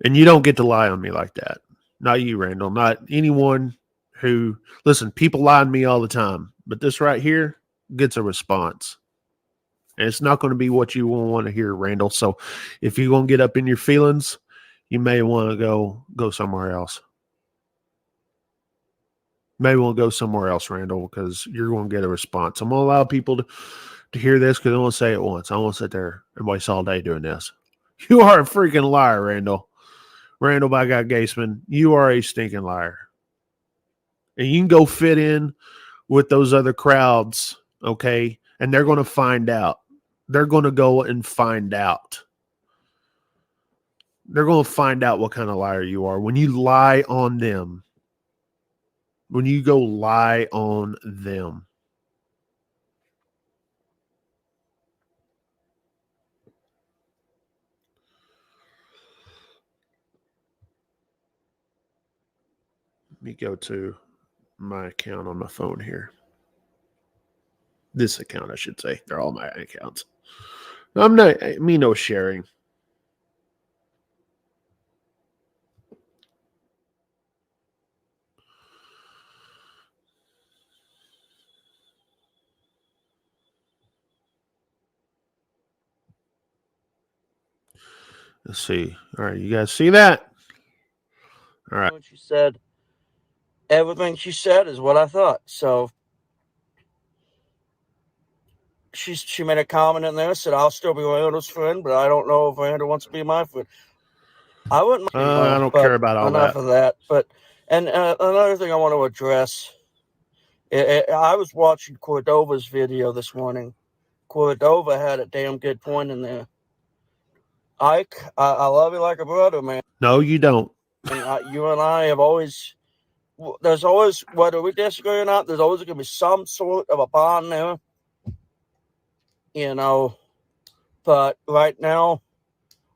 And you don't get to lie on me like that. Not you, Randall. Not anyone who, listen, people lie on me all the time, but this right here gets a response. And it's not going to be what you want to hear, Randall. So if you're going to get up in your feelings, you may want to go somewhere else. Maybe we'll go somewhere else, Randall, because you're going to get a response. I'm going to allow people to hear this because I want to say it once. I won't sit there and waste all day doing this. You are a freaking liar, Randall. Randall by God Gaseman, you are a stinking liar. And you can go fit in with those other crowds, okay? And they're going to find out. They're going to go and find out. They're going to find out what kind of liar you are when you lie on them. When you go lie on them. Let me go to my account on my phone here. This account, I should say. They're all my accounts. I'm not, no sharing. Let's see. All right, you guys see that? All right. What she said, everything she said is what I thought. So she made a comment in there, said, I'll still be Randall's friend, but I don't know if Randall wants to be my friend. I wouldn't, I don't care about all enough that. of that. But, and another thing I want to address, I was watching Cordova's video this morning. Cordova had a damn good point in there. Ike, I love you like a brother, man. No, you don't. And you and I have always, there's always, whether we disagree or not, there's always going to be some sort of a bond there. You know, but right now,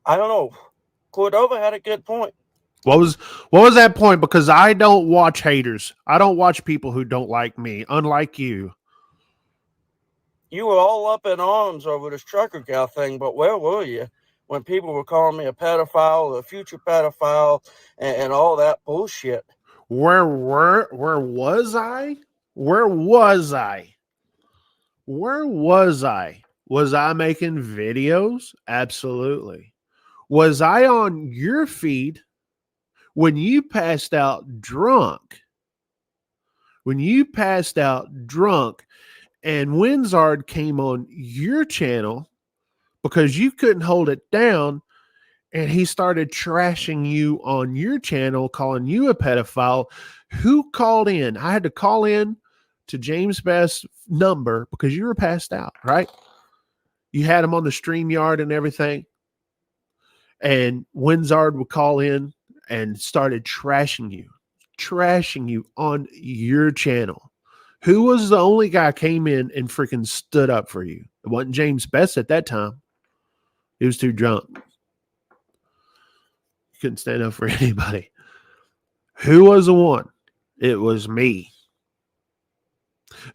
I don't know. Cordova had a good point. What was that point? Because I don't watch haters. I don't watch people who don't like me, unlike you. You were all up in arms over this trucker gal thing, but where were you when people were calling me a pedophile or a future pedophile and all that bullshit? Where was I? Where was I? Where was I? Was I making videos? Absolutely. Was I on your feed when you passed out drunk? When you passed out drunk and Winzard came on your channel because you couldn't hold it down and he started trashing you on your channel, calling you a pedophile. Who called in? I had to call in to James Best's number because you were passed out, right? You had him on the StreamYard and everything. And Winzard would call in and started trashing you on your channel. Who was the only guy came in and freaking stood up for you? It wasn't James Best at that time. He was too drunk. He couldn't stand up for anybody. Who was the one? It was me.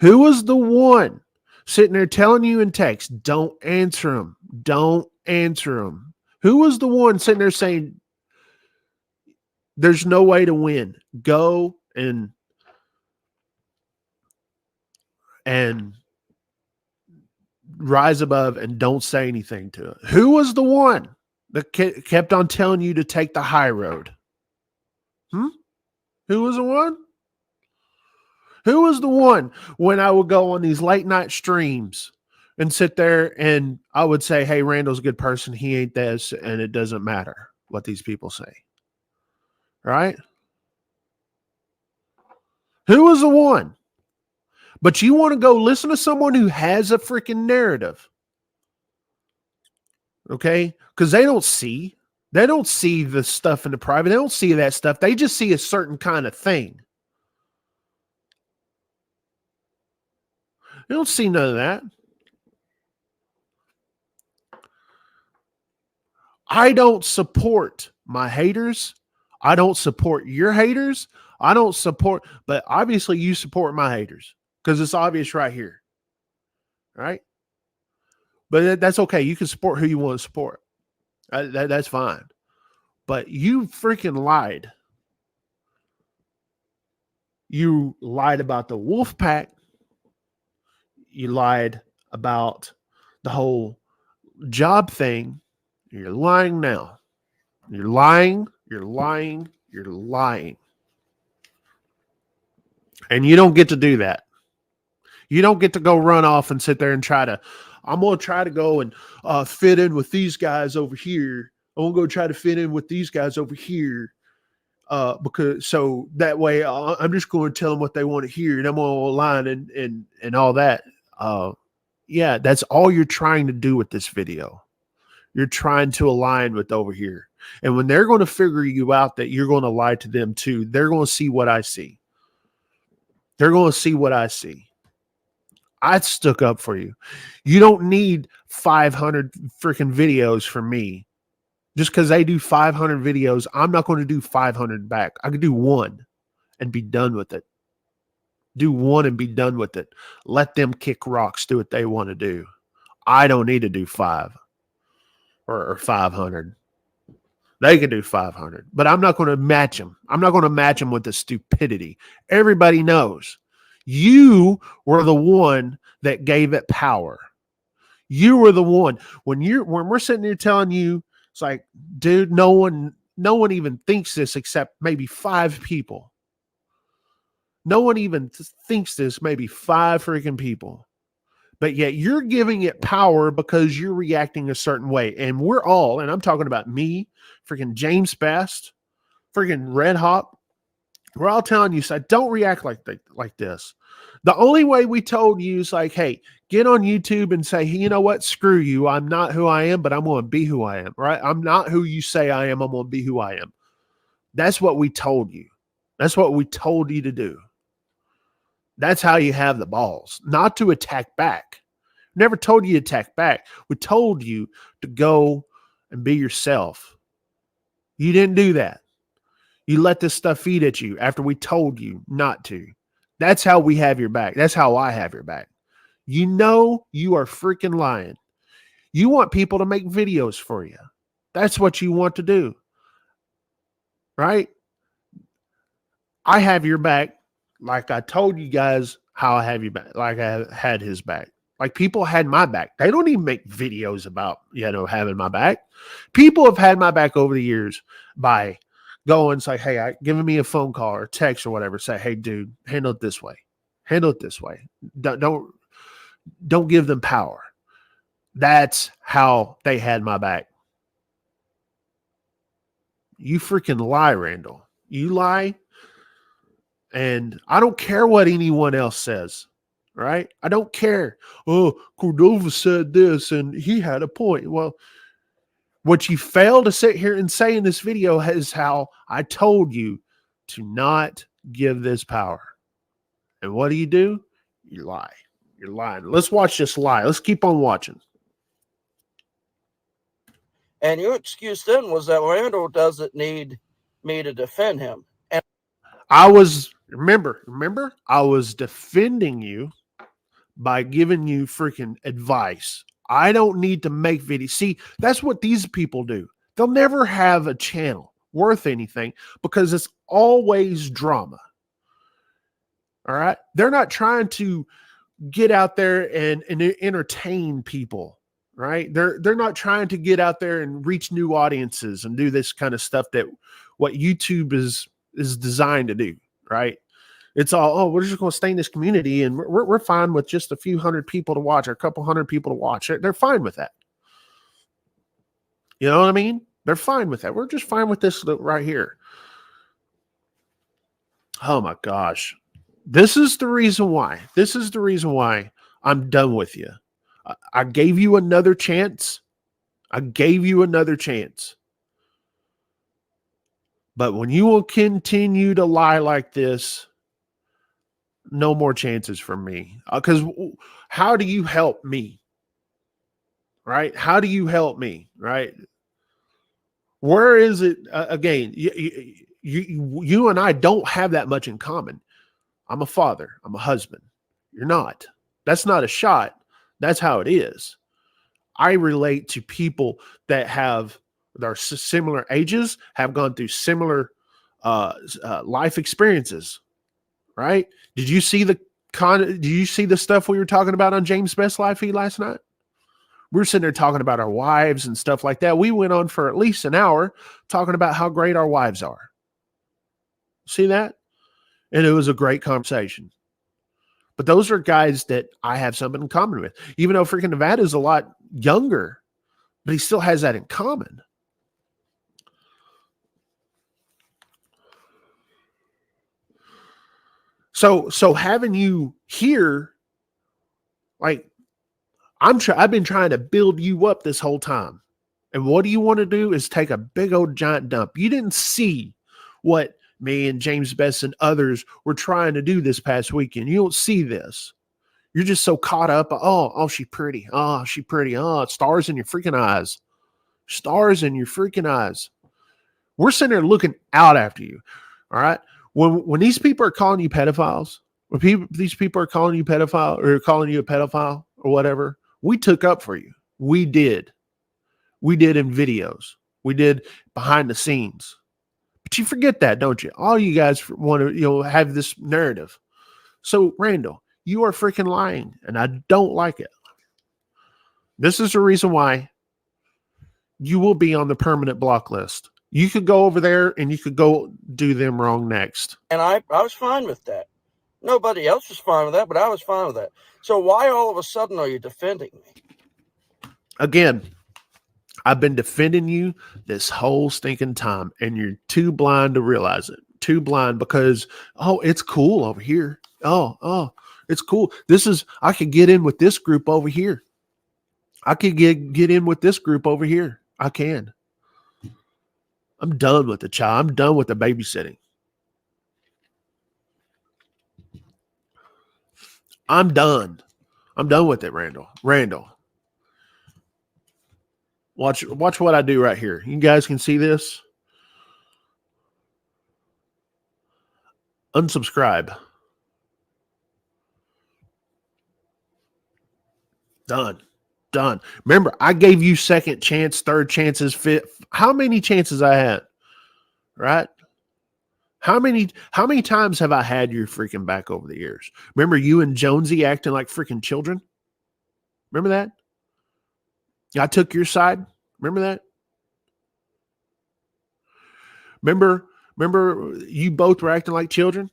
Who was the one sitting there telling you in text, don't answer him. Don't answer him. Who was the one sitting there saying, there's no way to win. Go and rise above and don't say anything to it. Who was the one that kept on telling you to take the high road? Who was the one? Who was the one when I would go on these late night streams and sit there and I would say, hey, Randall's a good person. He ain't this, and it doesn't matter what these people say. Right? Who was the one? But you want to go listen to someone who has a freaking narrative. Okay? Because they don't see the stuff in the private. They don't see that stuff. They just see a certain kind of thing. They don't see none of that. I don't support my haters. I don't support your haters. I don't support, but obviously you support my haters because it's obvious right here. Right? But that's okay. You can support who you want to support. That's fine. But you freaking lied. You lied about the wolf pack. You lied about the whole job thing. You're lying now. You're lying. You're lying. You're lying. And you don't get to do that. You don't get to go run off and sit there and I'm going to try to go and fit in with these guys over here. I'm going to go try to fit in with these guys over here. Because so that way I'm just going to tell them what they want to hear and I'm going to align and all that. Yeah, that's all you're trying to do with this video. You're trying to align with over here. And when they're going to figure you out that you're going to lie to them too, they're going to see what I see. They're going to see what I see. I stuck up for you. You don't need 500 freaking videos from me. Just because they do 500 videos, I'm not going to do 500 back. I could do one and be done with it. Do one and be done with it. Let them kick rocks, do what they want to do. I don't need to do 5 or 500. They can do 500, but I'm not going to match them. I'm not going to match them with the stupidity. Everybody knows you were the one that gave it power. You were the one when we're sitting here telling you, it's like, dude, no one even thinks this except maybe 5 people. No one even thinks this, maybe 5 freaking people. But yet you're giving it power because you're reacting a certain way. And we're all, and I'm talking about me, freaking James Best, freaking Red Hawk. We're all telling you, so don't react like this. The only way we told you is like, hey, get on YouTube and say, hey, you know what? Screw you. I'm not who I am, but I'm going to be who I am, right? I'm not who you say I am. I'm going to be who I am. That's what we told you. That's what we told you to do. That's how you have the balls, not to attack back. Never told you to attack back. We told you to go and be yourself. You didn't do that. You let this stuff feed at you after we told you not to. That's how we have your back. That's how I have your back. You know you are freaking lying. You want people to make videos for you. That's what you want to do. Right? I have your back like I told you guys how I have your back, like I had his back. Like people had my back. They don't even make videos about, having my back. People have had my back over the years by going and say, hey, giving me a phone call or text or whatever. Say, hey, dude, handle it this way. Handle it this way. Don't give them power. That's how they had my back. You freaking lie, Randall. You lie. And I don't care what anyone else says, right? I don't care. Oh, Cordova said this and he had a point. Well, what you fail to sit here and say in this video is how I told you to not give this power. And what do? You lie. You're lying. Let's watch this lie. Let's keep on watching. And your excuse then was that Randall doesn't need me to defend him. And I was, remember, I was defending you by giving you freaking advice. I don't need to make videos. See, that's what these people do. They'll never have a channel worth anything because it's always drama. All right. They're not trying to get out there and entertain people. Right. They're not trying to get out there and reach new audiences and do this kind of stuff that what YouTube is designed to do. Right. It's all, oh, we're just going to stay in this community and we're fine with just a few hundred people to watch or a couple hundred people to watch. They're fine with that. You know what I mean? They're fine with that. We're just fine with this right here. Oh my gosh. This is the reason why. This is the reason why I'm done with you. I gave you another chance. But when you will continue to lie like this, no more chances from me. Because how do you help me? Right? How do you help me? Right? Where is it? Again, you and I don't have that much in common. I'm a father. I'm a husband. You're not. That's not a shot. That's how it is. I relate to people that have our similar ages have gone through similar life experiences, right? Did you see the did you see the stuff we were talking about on James Best Live feed last night? We were sitting there talking about our wives and stuff like that. We went on for at least an hour talking about how great our wives are. See that? And it was a great conversation. But those are guys that I have something in common with. Even though freaking Nevada is a lot younger, but he still has that in common. So having you here, like I've been trying to build you up this whole time. And what do you want to do is take a big old giant dump. You didn't see what me and James Best and others were trying to do this past weekend. You don't see this. You're just so caught up. Oh, she's pretty. Oh, she's pretty. Oh, stars in your freaking eyes. Stars in your freaking eyes. We're sitting there looking out after you. All right. When these people are calling you pedophiles, these people are calling you pedophile or calling you a pedophile or whatever, we took up for you. We did. We did in videos. We did behind the scenes. But you forget that, don't you? All you guys want to, have this narrative. So, Randall, you are freaking lying, and I don't like it. This is the reason why you will be on the permanent block list. You could go over there and you could go do them wrong next. And I was fine with that. Nobody else was fine with that, but I was fine with that. So why all of a sudden are you defending me? Again, I've been defending you this whole stinking time, and you're too blind to realize it. Too blind because, it's cool over here. Oh, it's cool. I could get in with this group over here. I could get in with this group over here. I can. I'm done with the child. I'm done with the babysitting. I'm done. I'm done with it, Randall. Watch what I do right here. You guys can see this. Unsubscribe. Done. Remember, I gave you second chance, third chances, fifth. How many chances I had? Right? How many times have I had your freaking back over the years? Remember you and Jonesy acting like freaking children? Remember that? I took your side. Remember that? Remember you both were acting like children?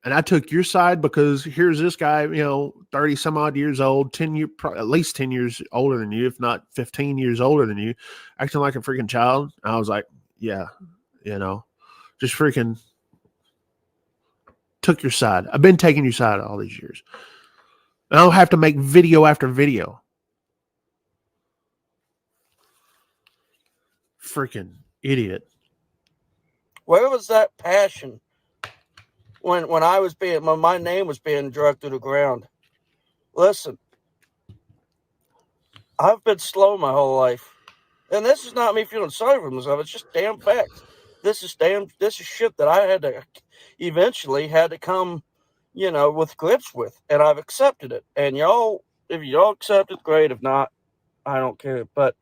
And I took your side because here's this guy, 30 some odd years old, at least 10 years older than you, if not 15 years older than you, acting like a freaking child. And I was like, yeah, just freaking took your side. I've been taking your side all these years. I don't have to make video after video. Freaking idiot. Where was that passion when my name was being dragged through the ground? Listen, I've been slow my whole life. And this is not me feeling sorry for myself. It's just damn facts. This is shit that I eventually had to come, with grips with. And I've accepted it. And if y'all accept it, great. If not, I don't care. But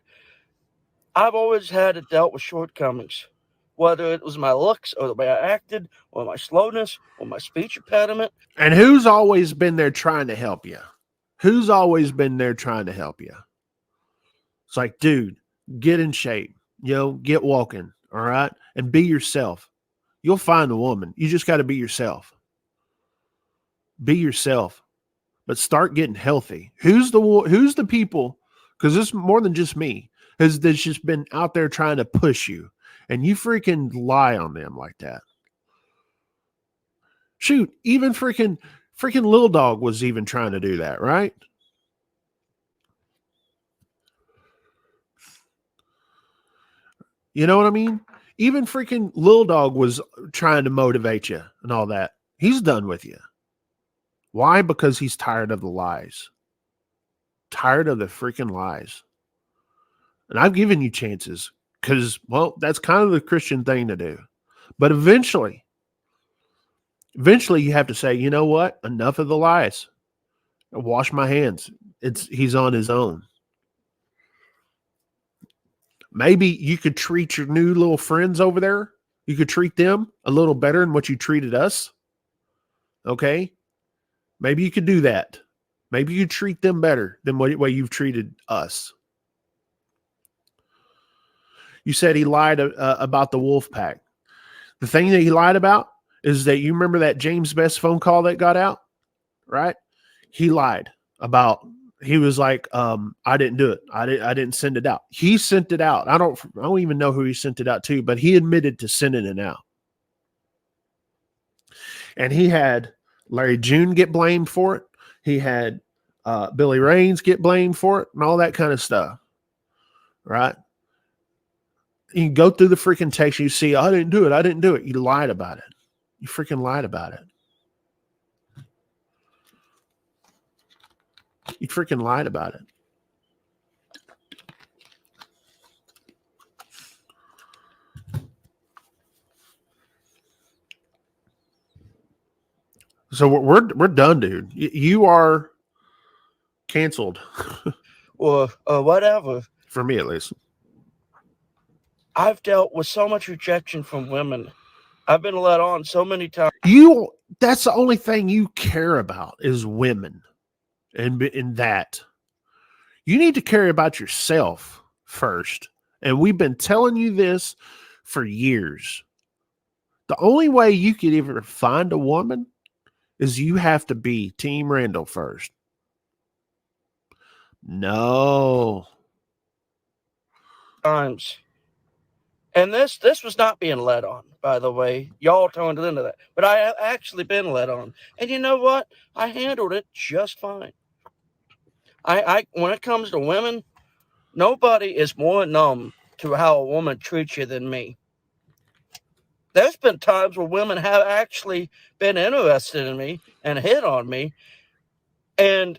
I've always had to dealt with shortcomings. Whether it was my looks or the way I acted or my slowness or my speech impediment. And who's always been there trying to help you? Who's always been there trying to help you? It's like, dude, get in shape, get walking, all right? And be yourself. You'll find a woman. You just got to be yourself. Be yourself. But start getting healthy. Who's the people, because it's more than just me, that's just been out there trying to push you, and you freaking lie on them like that. Shoot, even freaking Lil Dog was even trying to do that, right? You know what I mean? Even freaking Lil Dog was trying to motivate you and all that. He's done with you. Why? Because he's tired of the lies. Tired of the freaking lies. And I've given you chances because, that's kind of the Christian thing to do. But eventually you have to say, you know what? Enough of the lies. I wash my hands. He's on his own. Maybe you could treat your new little friends over there. You could treat them a little better than what you treated us. Okay. Maybe you could do that. Maybe you treat them better than what way you've treated us. You said he lied about the wolf pack. The thing that he lied about is that you remember that James Best phone call that got out, right? He lied about. He was like, I didn't do it. I didn't send it out. He sent it out. I don't even know who he sent it out to, but he admitted to sending it out. And he had Larry June get blamed for it. He had Billy Raines get blamed for it and all that kind of stuff. Right? You can go through the freaking text. You see, I didn't do it. I didn't do it. You lied about it. You freaking lied about it. You freaking lied about it. So we're done, dude. You are canceled. Or whatever. For me, at least. I've dealt with so much rejection from women. I've been let on so many times. That's the only thing you care about is women. And in that, you need to care about yourself first. And we've been telling you this for years. The only way you could ever find a woman is you have to be Team Randall first. No. Times. And this was not being led on, by the way. Y'all turned it into that. But I have actually been led on. And you know what? I handled it just fine. I when it comes to women, nobody is more numb to how a woman treats you than me. There's been times where women have actually been interested in me and hit on me, and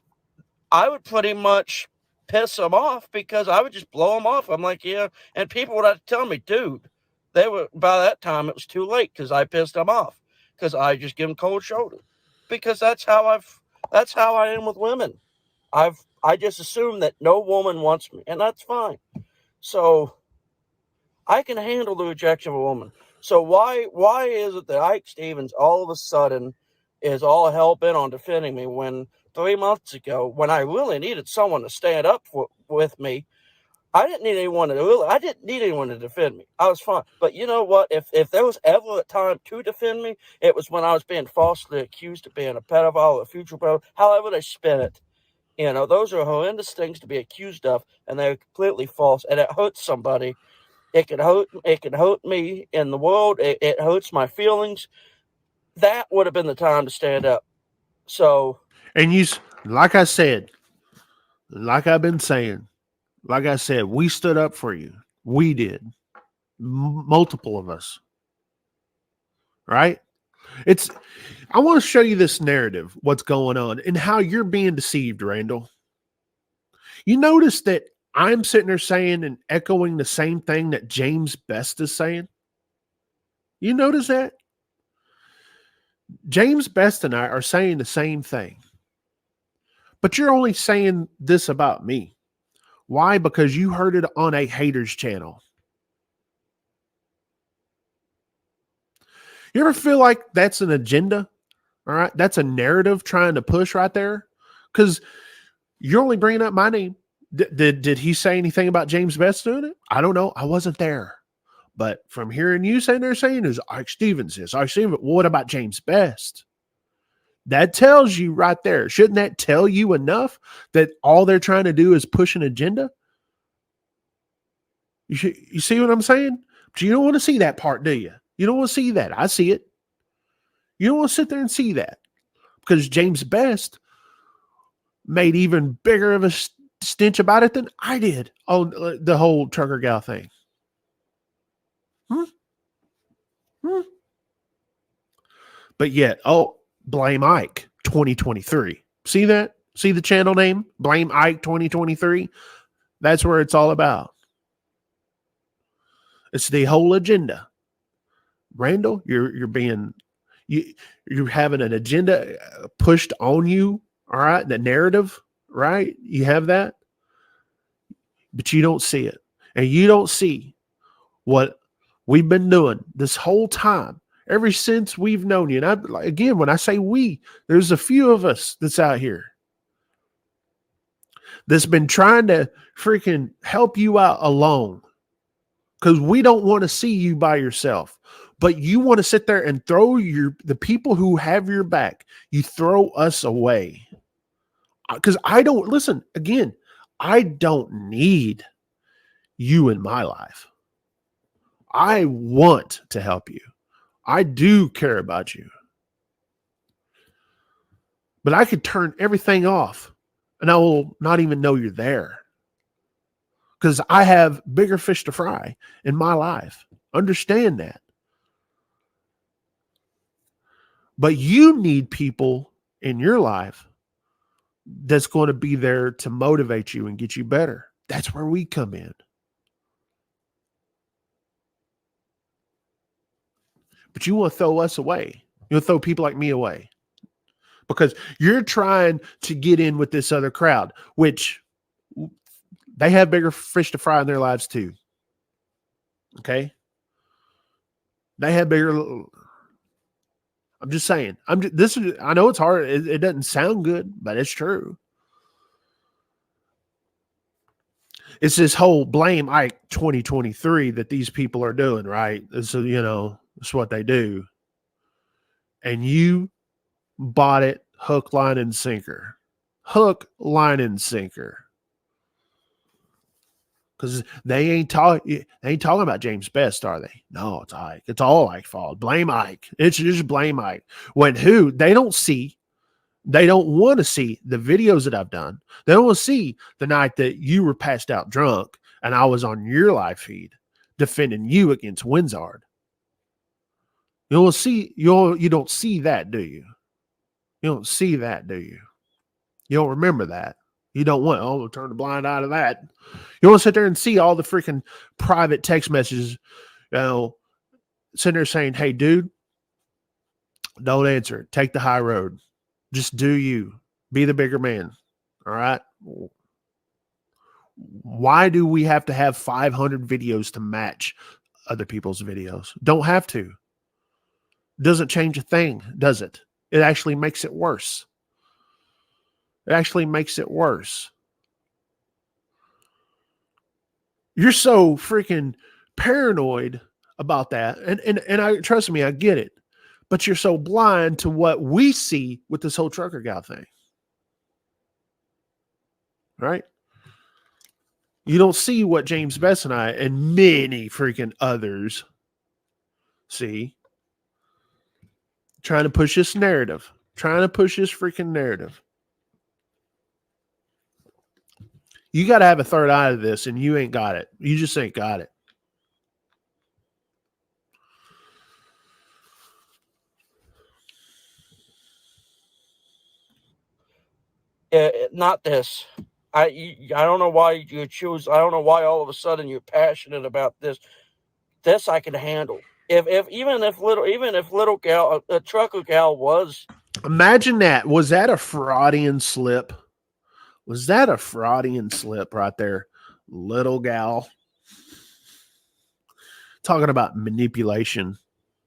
I would pretty much piss them off because I would just blow them off. I'm like, yeah, and people would have to tell me, dude, they were by that time it was too late because I pissed them off because I just give them cold shoulder because that's how I am with women. I just assume that no woman wants me, and that's fine. So I can handle the rejection of a woman. So why is it that Ike Stevens all of a sudden is all hell bent on defending me when 3 months ago, when I really needed someone to stand up with me, I didn't need anyone to defend me. I was fine. But you know what? If there was ever a time to defend me, it was when I was being falsely accused of being a pedophile or a future pedophile, however they spin it. You know, those are horrendous things to be accused of, and they're completely false, and it hurts somebody. It can hurt me in the world. It hurts my feelings. That would have been the time to stand up. So, and like I said, like I've been saying, like I said, we stood up for you. We did. Multiple of us. Right? I want to show you this narrative, what's going on, and how you're being deceived, Randall. You notice that I'm sitting there saying and echoing the same thing that James Best is saying? You notice that? James Best and I are saying the same thing. But you're only saying this about me. Why? Because you heard it on a haters channel. You ever feel like that's an agenda? All right. That's a narrative trying to push right there. Because you're only bringing up my name. Did he say anything about James Best doing it? I don't know. I wasn't there. But from hearing you saying is Ike Stevens is. Ike Stevens. Well, what about James Best? That tells you right there. Shouldn't that tell you enough that all they're trying to do is push an agenda? You see what I'm saying? But you don't want to see that part, do you? You don't want to see that. I see it. You don't want to sit there and see that because James Best made even bigger of a stench about it than I did on the whole trucker gal thing. But yet, blame Ike 2023. See that? See the channel name? Blame Ike 2023. That's where it's all about. It's the whole agenda. Randall, you're having an agenda pushed on you. All right, the narrative, right? You have that, but you don't see it. and you don't see what we've been doing this whole time, ever since we've known you. And again, when I say we, there's a few of us that's out here that's been trying to freaking help you out alone because we don't want to see you by yourself. But you want to sit there and throw the people who have your back, you throw us away. Because I don't, listen, again, I don't need you in my life. I want to help you. I do care about you. But I could turn everything off and I will not even know you're there. Because I have bigger fish to fry in my life. Understand that. But you need people in your life that's going to be there to motivate you and get you better. That's where we come in. But you want to throw us away. You want to throw people like me away. Because you're trying to get in with this other crowd, which they have bigger fish to fry in their lives too. Okay? They have bigger. I'm just saying. I know it's hard. It doesn't sound good, but it's true. It's this whole blame Ike 2023 that these people are doing, right? So, it's what they do. And you bought it hook, line, and sinker. Hook, line, and sinker. Because they ain't talking about James Best, are they? No, it's Ike. It's all Ike's fault. Blame Ike. It's just blame Ike. When they don't see, they don't want to see the videos that I've done. They don't want to see the night that you were passed out drunk and I was on your live feed defending you against Winzard. You don't see that, do you? You don't see that, do you? You don't remember that. You don't want, we'll turn the blind eye to that. You want to sit there and see all the freaking private text messages, sitting there saying, hey, dude, don't answer it. Take the high road. Just do you. Be the bigger man. All right? Why do we have to have 500 videos to match other people's videos? Don't have to. Doesn't change a thing, does it? It actually makes it worse. It actually makes it worse. You're so freaking paranoid about that. And I trust me, I get it. But you're so blind to what we see with this whole trucker gal thing. Right? You don't see what James Best and I and many freaking others see. Trying to push this narrative. Trying to push this freaking narrative. You got to have a third eye to this, and you ain't got it. You just ain't got it. Not this. I don't know why you choose. I don't know why all of a sudden you're passionate about this. This I can handle. Even if little gal, a trucker gal was. Imagine that. Was that a Freudian slip? Was that a Freudian slip right there? Little gal. Talking about manipulation.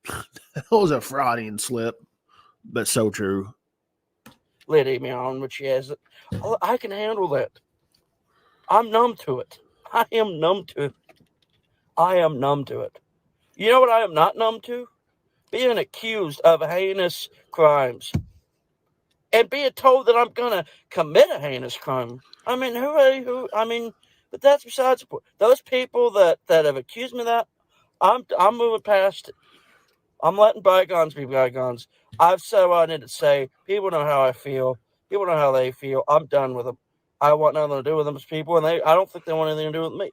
That was a Freudian slip, but so true. Lady me on, but she has it. I can handle that. I'm numb to it. I am numb to it. I am numb to it. You know what I am not numb to? Being accused of heinous crimes. And being told that I'm gonna commit a heinous crime. I mean, but that's besides the point. Those people that have accused me of that, I'm moving past it. I'm letting bygones be bygones. I've said what I need to say. People know how I feel. People know how they feel. I'm done with them. I want nothing to do with them as people, and I don't think they want anything to do with me.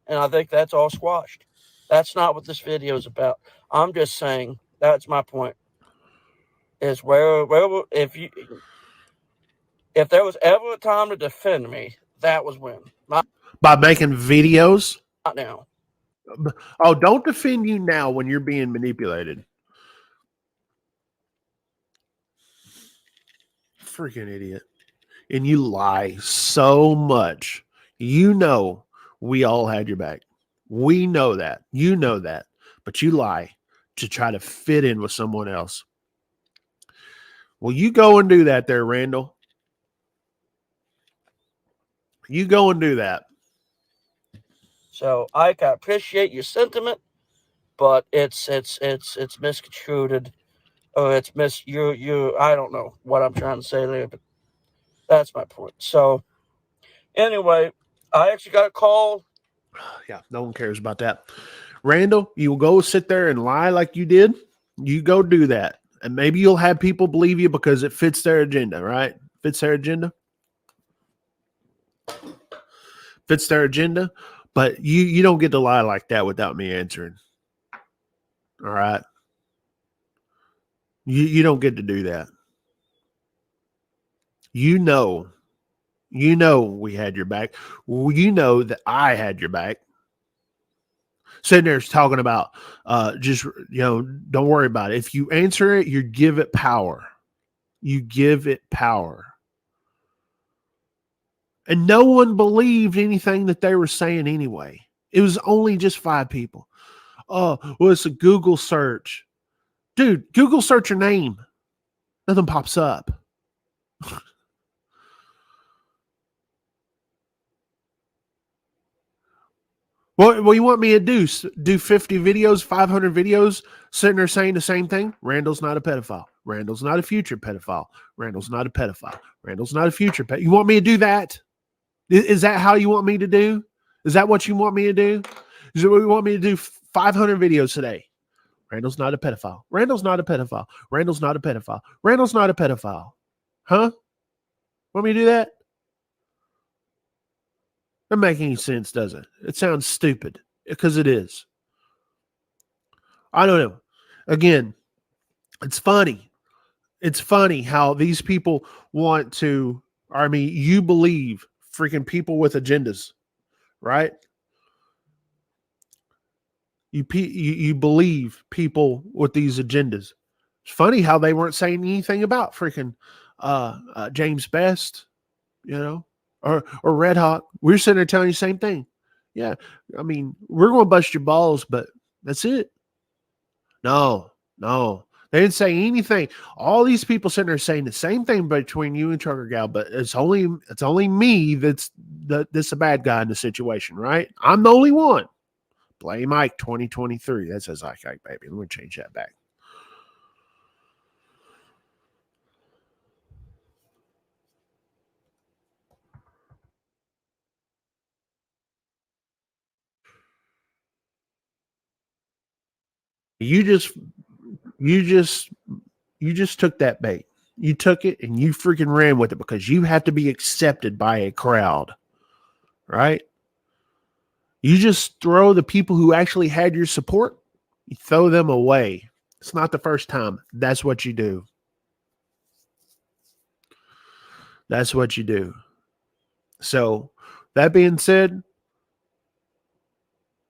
And I think that's all squashed. That's not what this video is about. I'm just saying that's my point. Is where if there was ever a time to defend me, that was when. By making videos? Not now. Oh, don't defend you now when you're being manipulated. Freaking idiot. And you lie so much. You know we all had your back. We know that. You know that. But you lie to try to fit in with someone else. Well, you go and do that there, Randall. You go and do that. So I appreciate your sentiment, but it's misconstrued, or it's you. I don't know what I'm trying to say there, but that's my point. So anyway, I actually got a call. Yeah, no one cares about that. Randall, you will go sit there and lie like you did. You go do that. And maybe you'll have people believe you because it fits their agenda, right? Fits their agenda. Fits their agenda. But you don't get to lie like that without me answering. All right. You don't get to do that. You know we had your back. You know that I had your back. Sitting there talking about just don't worry about it. If you answer it, you give it power. You give it power. And no one believed anything that they were saying anyway. It was only just 5 people. Oh, well, it's a Google search. Dude, Google search your name. Nothing pops up. What you want me to do? Do 50 videos, 500 videos, sitting there saying the same thing? Randall's not a pedophile. Randall's not a future pedophile. Randall's not a pedophile. Randall's not a future pedophile. You want me to do that? Is that how you want me to do? Is that what you want me to do? Is that what you want me to do? 500 videos today. Randall's not a pedophile. Randall's not a pedophile. Randall's not a pedophile. Randall's not a pedophile. Huh? Want me to do that? Doesn't make any sense, does it? It sounds stupid because it is. I don't know. Again, it's funny. It's funny how these people want to. I mean, you believe freaking people with agendas, right? You believe people with these agendas. It's funny how they weren't saying anything about freaking James Best, or Red Hawk. We're sitting there telling you the same thing. Yeah, I mean, we're going to bust your balls, but that's it. No, they didn't say anything. All these people sitting there saying the same thing between you and Trucker Gal, but it's only me that's a bad guy in the situation, right? I'm the only one. Blame Mike 2023. That says Ike, baby. Let me change that back. You just took that bait. You took it and you freaking ran with it because you have to be accepted by a crowd, right? You just throw the people who actually had your support, you throw them away. It's not the first time. That's what you do. That's what you do. So, that being said,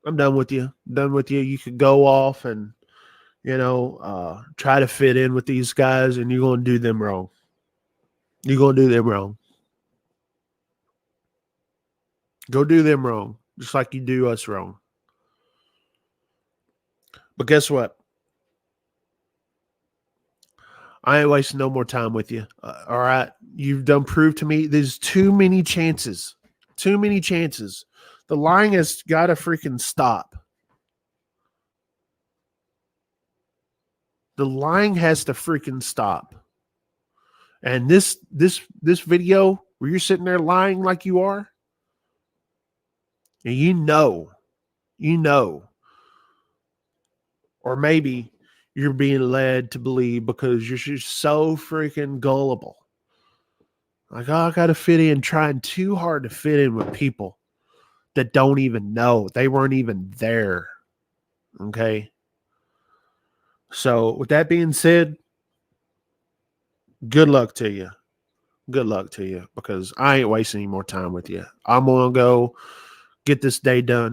I'm done with you. You could go off and, try to fit in with these guys, and you're going to do them wrong. You're going to do them wrong. Go do them wrong, just like you do us wrong. But guess what? I ain't wasting no more time with you. All right. You've done proved to me there's too many chances. Too many chances. The lying has got to freaking stop. The lying has to freaking stop. And this video where you're sitting there lying like you are, and you know, or maybe you're being led to believe because you're just so freaking gullible. Like, oh, I got to fit in, trying too hard to fit in with people that don't even know. They weren't even there. Okay. So, with that being said, good luck to you. Good luck to you because I ain't wasting any more time with you. I'm going to go get this day done.